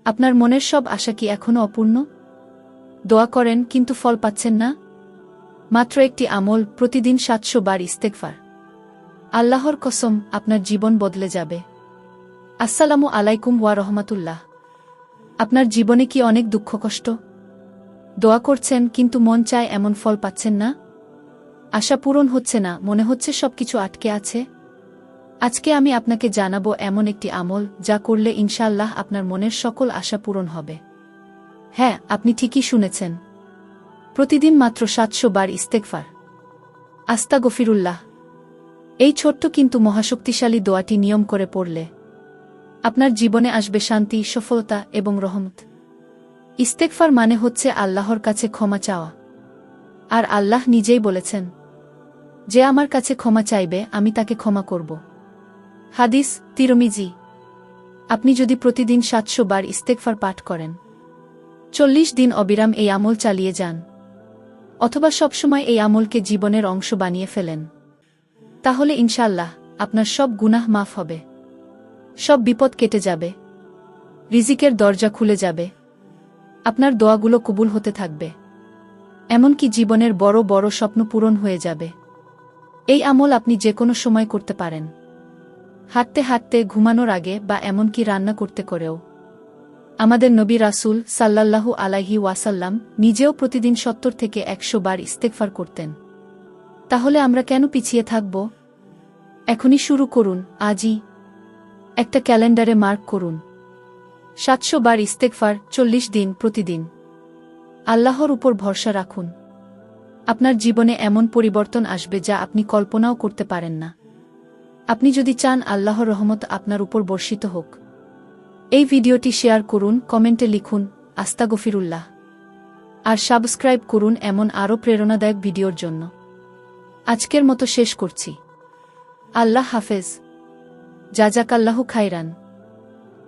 আপনার মনের সব আশা কি এখনও অপূর্ণ? দোয়া করেন কিন্তু ফল পাচ্ছেন না? মাত্র একটি আমল, প্রতিদিন ৭০০ বার ইস্তেগফার। আল্লাহর কসম, আপনার জীবন বদলে যাবে। আসসালামু আলাইকুম ওয়া রহমাতুল্লাহ। আপনার জীবনে কি অনেক দুঃখ কষ্ট? দোয়া করছেন কিন্তু মন চায় এমন ফল পাচ্ছেন না? আশা পূরণ হচ্ছে না, মনে হচ্ছে সবকিছু আটকে আছে? আজকে আমি আপনাকে জানাবো এমন একটি আমল যা করলে ইনশাআল্লাহ আপনার মনের সকল আশা পূরণ হবে। হ্যাঁ, আপনি ঠিকই শুনেছেন। প্রতিদিন মাত্র ৭০০ বার ইস্তেগফার। আস্তাগফিরুল্লাহ। এই ছোট্ট কিন্তু মহাশক্তিশালী দোয়াটি নিয়ম করে পড়লে আপনার জীবনে আসবে শান্তি, সফলতা এবং রহমত। ইস্তেগফার মানে হচ্ছে আল্লাহর কাছে ক্ষমা চাওয়া। আর আল্লাহ নিজেই বলেছেন, যে আমার কাছে ক্ষমা চাইবে আমি তাকে ক্ষমা করব। হাদিস, তিরমিজি। আপনি যদি প্রতিদিন ৭০০ বার ইস্তেগফার পাঠ করেন, ৪০ দিন অবিরাম এই আমল চালিয়ে যান, অথবা সবসময় এই আমলকে জীবনের অংশ বানিয়ে ফেলেন, তাহলে ইনশাআল্লাহ আপনার সব গুনাহ মাফ হবে, সব বিপদ কেটে যাবে, রিজিকের দরজা খুলে যাবে, আপনার দোয়াগুলো কবুল হতে থাকবে, এমনকি জীবনের বড় বড় স্বপ্ন পূরণ হয়ে যাবে। এই আমল আপনি যে কোনো সময় করতে পারেন, হাঁটতে হাঁটতে, ঘুমানোর আগে বা এমনকি রান্না করতে করেও। আমাদের নবী রাসূল সাল্লাল্লাহু আলাইহি ওয়াসাল্লাম নিজেও প্রতিদিন ৭০ থেকে ১০০ বার ইস্তেগফার করতেন। তাহলে আমরা কেন পিছিয়ে থাকব? এখনই শুরু করুন, আজই। একটা ক্যালেন্ডারে মার্ক করুন, ৭০০ বার ইস্তেগফার, ৪০ দিন, প্রতিদিন। আল্লাহর উপর ভরসা রাখুন। আপনার জীবনে এমন পরিবর্তন আসবে যা আপনি কল্পনাও করতে পারেন না। আপনি যদি চান আল্লাহর রহমত আপনার উপর বর্ষিত হোক, এই ভিডিওটি শেয়ার করুন, কমেন্টে লিখুন আস্তাগফিরুল্লাহ, আর সাবস্ক্রাইব করুন এমন আরও প্রেরণাদায়ক ভিডিওর জন্য। আজকের মতো শেষ করছি। আল্লাহ হাফেজ। জাযাকাল্লাহু খাইরান।